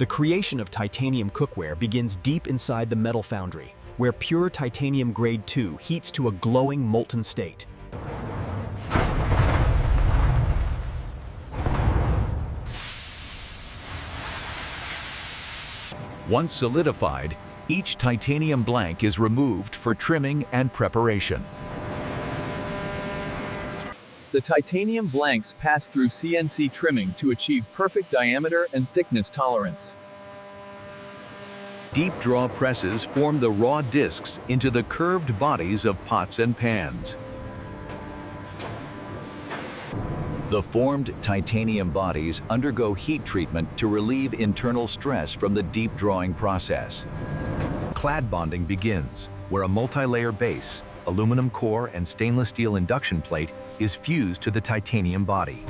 The creation of titanium cookware begins deep inside the metal foundry, where pure titanium grade 2 heats to a glowing molten state. Once solidified, each titanium blank is removed for trimming and preparation. The titanium blanks pass through CNC trimming to achieve perfect diameter and thickness tolerance. Deep draw presses form the raw discs into the curved bodies of pots and pans. The formed titanium bodies undergo heat treatment to relieve internal stress from the deep drawing process. Clad bonding begins, where a multi-layer base, aluminum core, and stainless steel induction plate is fused to the titanium body.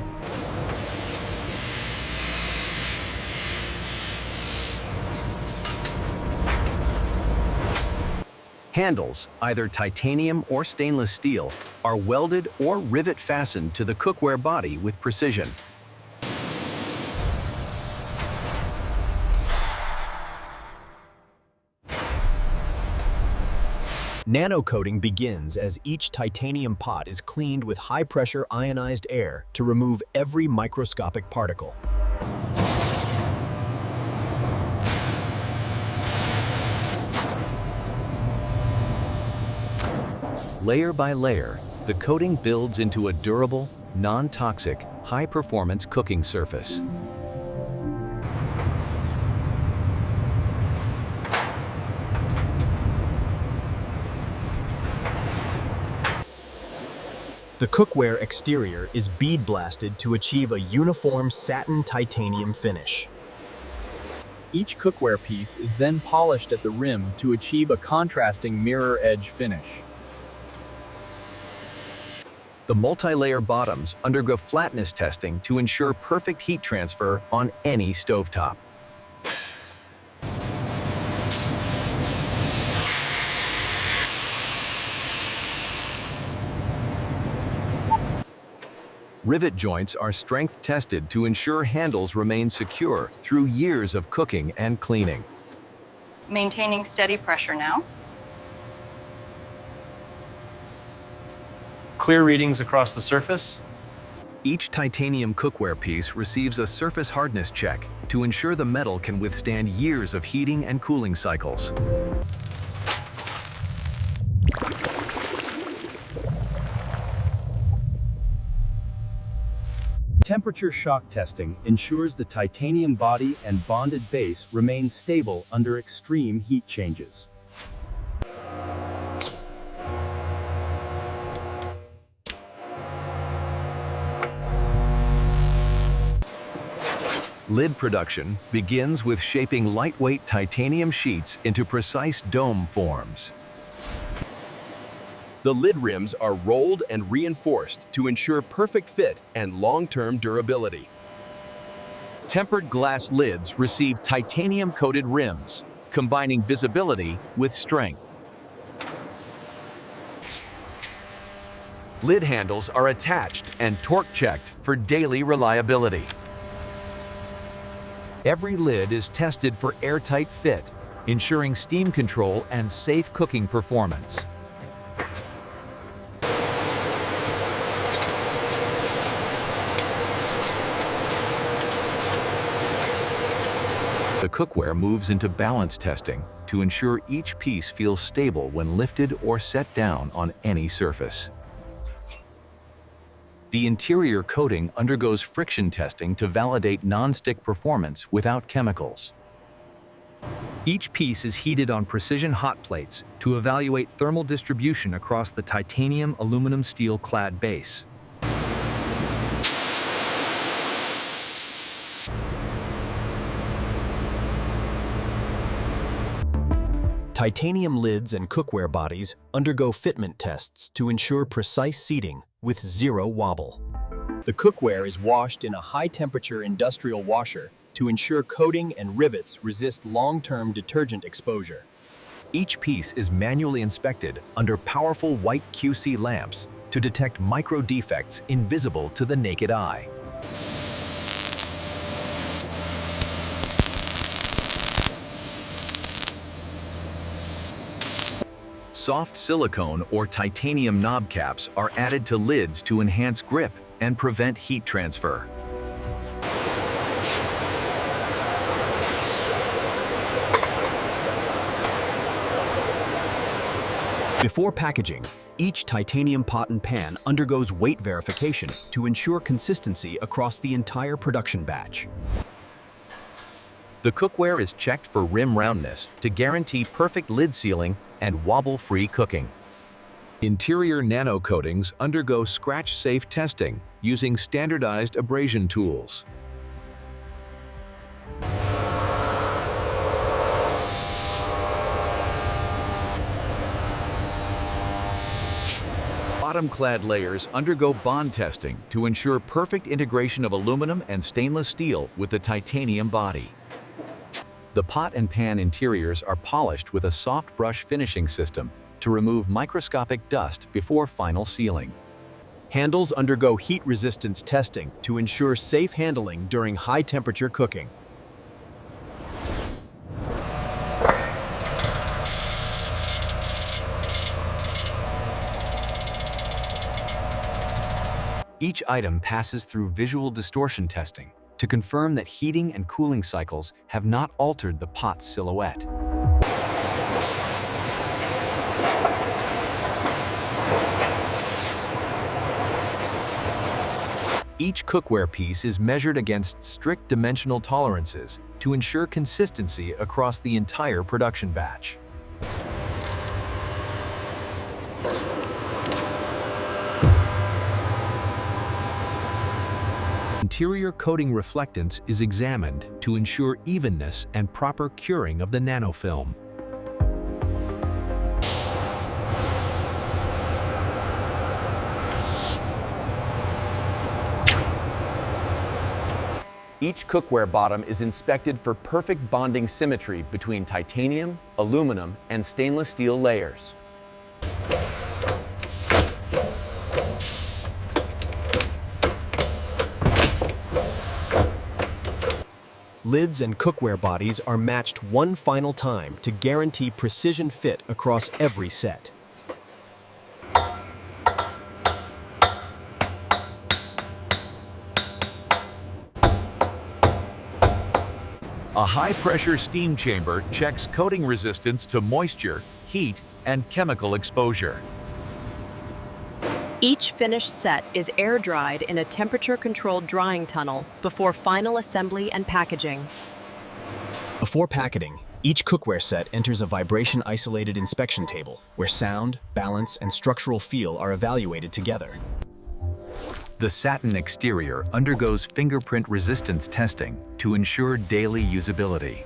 Handles, either titanium or stainless steel, are welded or rivet fastened to the cookware body with precision. Nanocoating begins as each titanium pot is cleaned with high-pressure ionized air to remove every microscopic particle. Layer by layer, the coating builds into a durable, non-toxic, high-performance cooking surface. The cookware exterior is bead blasted to achieve a uniform satin titanium finish. Each cookware piece is then polished at the rim to achieve a contrasting mirror edge finish. The multi-layer bottoms undergo flatness testing to ensure perfect heat transfer on any stovetop. Rivet joints are strength tested to ensure handles remain secure through years of cooking and cleaning. Maintaining steady pressure now. Clear readings across the surface. Each titanium cookware piece receives a surface hardness check to ensure the metal can withstand years of heating and cooling cycles. Temperature shock testing ensures the titanium body and bonded base remain stable under extreme heat changes. Lid production begins with shaping lightweight titanium sheets into precise dome forms. The lid rims are rolled and reinforced to ensure perfect fit and long-term durability. Tempered glass lids receive titanium-coated rims, combining visibility with strength. Lid handles are attached and torque-checked for daily reliability. Every lid is tested for airtight fit, ensuring steam control and safe cooking performance. The cookware moves into balance testing to ensure each piece feels stable when lifted or set down on any surface. The interior coating undergoes friction testing to validate non-stick performance without chemicals. Each piece is heated on precision hot plates to evaluate thermal distribution across the titanium aluminum steel clad base. Titanium lids and cookware bodies undergo fitment tests to ensure precise seating with zero wobble. The cookware is washed in a high-temperature industrial washer to ensure coating and rivets resist long-term detergent exposure. Each piece is manually inspected under powerful white QC lamps to detect micro defects invisible to the naked eye. Soft silicone or titanium knob caps are added to lids to enhance grip and prevent heat transfer. Before packaging, each titanium pot and pan undergoes weight verification to ensure consistency across the entire production batch. The cookware is checked for rim roundness to guarantee perfect lid sealing and wobble-free cooking. Interior nano coatings undergo scratch-safe testing using standardized abrasion tools. Bottom-clad layers undergo bond testing to ensure perfect integration of aluminum and stainless steel with the titanium body. The pot and pan interiors are polished with a soft brush finishing system to remove microscopic dust before final sealing. Handles undergo heat resistance testing to ensure safe handling during high-temperature cooking. Each item passes through visual distortion testing to confirm that heating and cooling cycles have not altered the pot's silhouette. Each cookware piece is measured against strict dimensional tolerances to ensure consistency across the entire production batch. Interior coating reflectance is examined to ensure evenness and proper curing of the nanofilm. Each cookware bottom is inspected for perfect bonding symmetry between titanium, aluminum, and stainless steel layers. Lids and cookware bodies are matched one final time to guarantee precision fit across every set. A high-pressure steam chamber checks coating resistance to moisture, heat, and chemical exposure. Each finished set is air-dried in a temperature-controlled drying tunnel before final assembly and packaging. Before packaging, each cookware set enters a vibration-isolated inspection table where sound, balance, and structural feel are evaluated together. The satin exterior undergoes fingerprint resistance testing to ensure daily usability.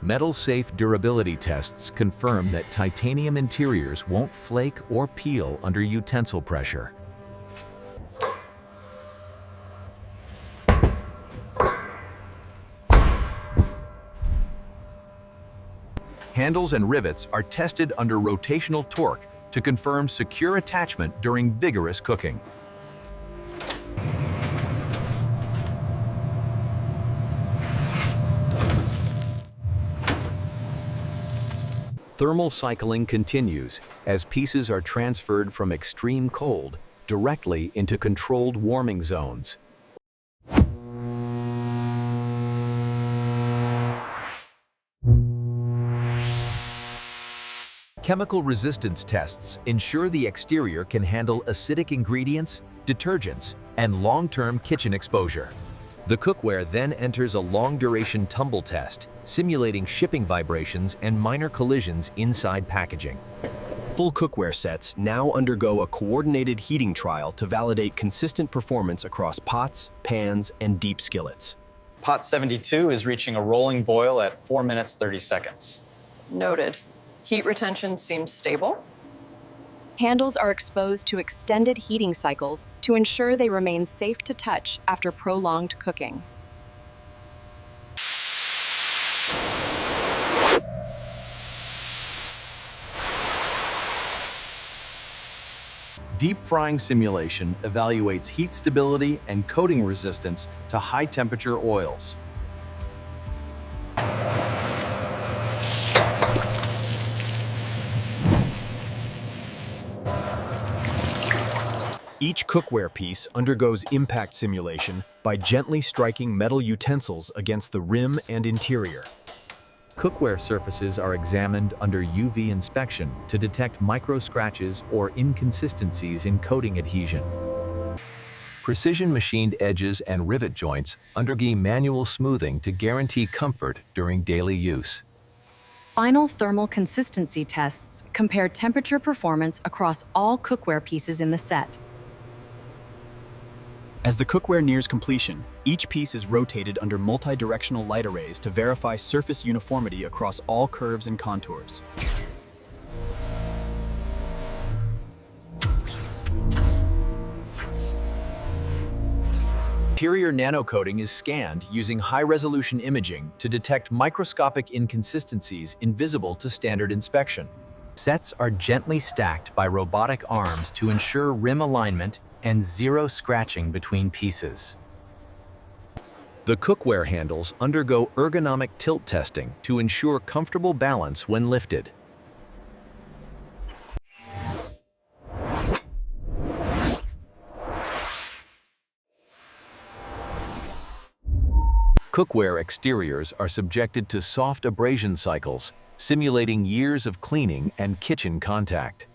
Metal-safe durability tests confirm that titanium interiors won't flake or peel under utensil pressure. Handles and rivets are tested under rotational torque to confirm secure attachment during vigorous cooking. Thermal cycling continues as pieces are transferred from extreme cold directly into controlled warming zones. Chemical resistance tests ensure the exterior can handle acidic ingredients, detergents, and long-term kitchen exposure. The cookware then enters a long-duration tumble test, simulating shipping vibrations and minor collisions inside packaging. Full cookware sets now undergo a coordinated heating trial to validate consistent performance across pots, pans, and deep skillets. Pot 72 is reaching a rolling boil at 4 minutes 30 seconds. Noted. Heat retention seems stable. Handles are exposed to extended heating cycles to ensure they remain safe to touch after prolonged cooking. Deep frying simulation evaluates heat stability and coating resistance to high-temperature oils. Each cookware piece undergoes impact simulation by gently striking metal utensils against the rim and interior. Cookware surfaces are examined under UV inspection to detect micro scratches or inconsistencies in coating adhesion. Precision machined edges and rivet joints undergo manual smoothing to guarantee comfort during daily use. Final thermal consistency tests compare temperature performance across all cookware pieces in the set. As the cookware nears completion, each piece is rotated under multi-directional light arrays to verify surface uniformity across all curves and contours. Interior nanocoating is scanned using high-resolution imaging to detect microscopic inconsistencies invisible to standard inspection. Sets are gently stacked by robotic arms to ensure rim alignment and zero scratching between pieces. The cookware handles undergo ergonomic tilt testing to ensure comfortable balance when lifted. Cookware exteriors are subjected to soft abrasion cycles, simulating years of cleaning and kitchen contact.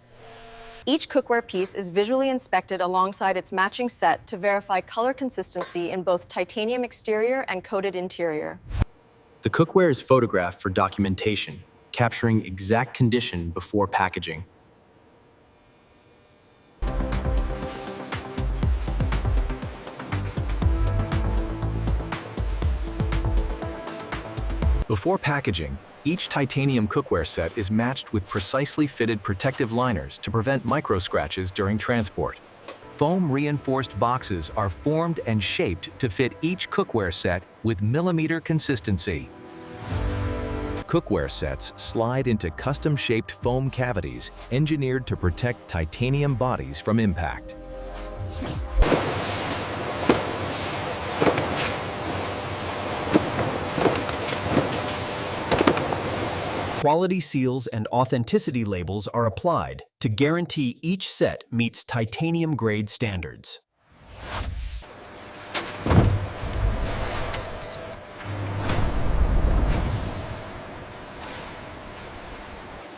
Each cookware piece is visually inspected alongside its matching set to verify color consistency in both titanium exterior and coated interior. The cookware is photographed for documentation, capturing exact condition before packaging. Before packaging, each titanium cookware set is matched with precisely fitted protective liners to prevent micro scratches during transport. Foam-reinforced boxes are formed and shaped to fit each cookware set with millimeter consistency. Cookware sets slide into custom-shaped foam cavities engineered to protect titanium bodies from impact. Quality seals and authenticity labels are applied to guarantee each set meets titanium grade standards.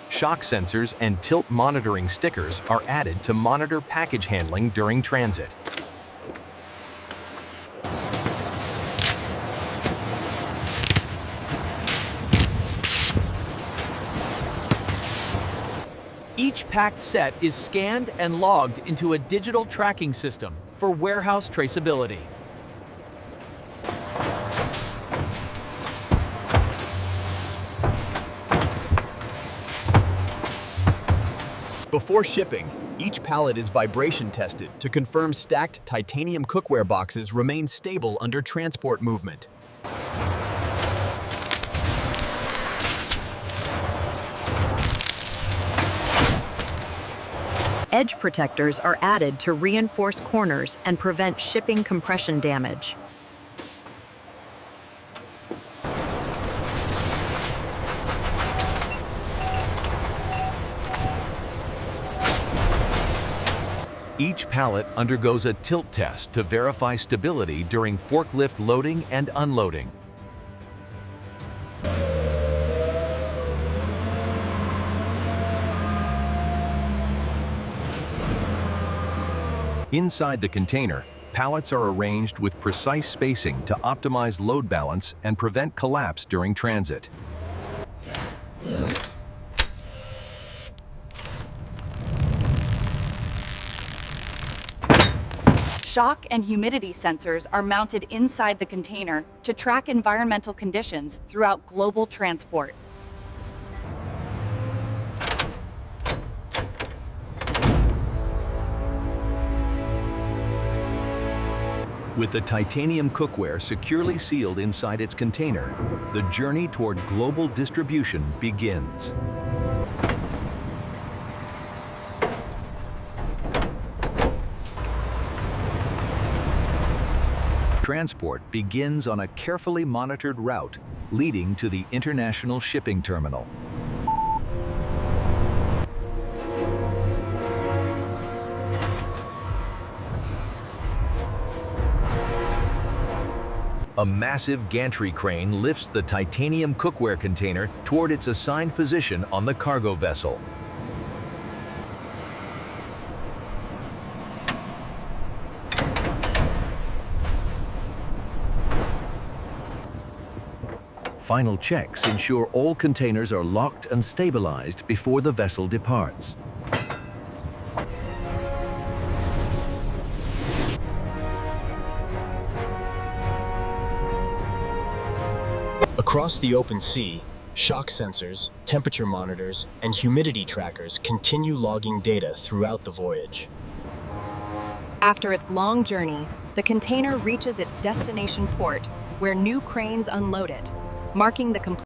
Shock sensors and tilt monitoring stickers are added to monitor package handling during transit. Each packed set is scanned and logged into a digital tracking system for warehouse traceability. Before shipping, each pallet is vibration tested to confirm stacked titanium cookware boxes remain stable under transport movement. Edge protectors are added to reinforce corners and prevent shipping compression damage. Each pallet undergoes a tilt test to verify stability during forklift loading and unloading. Inside the container, pallets are arranged with precise spacing to optimize load balance and prevent collapse during transit. Shock and humidity sensors are mounted inside the container to track environmental conditions throughout global transport. With the titanium cookware securely sealed inside its container, the journey toward global distribution begins. Transport begins on a carefully monitored route leading to the international shipping terminal. A massive gantry crane lifts the titanium cookware container toward its assigned position on the cargo vessel. Final checks ensure all containers are locked and stabilized before the vessel departs. Across the open sea, shock sensors, temperature monitors, and humidity trackers continue logging data throughout the voyage. After its long journey, the container reaches its destination port, where new cranes unload it, marking the complete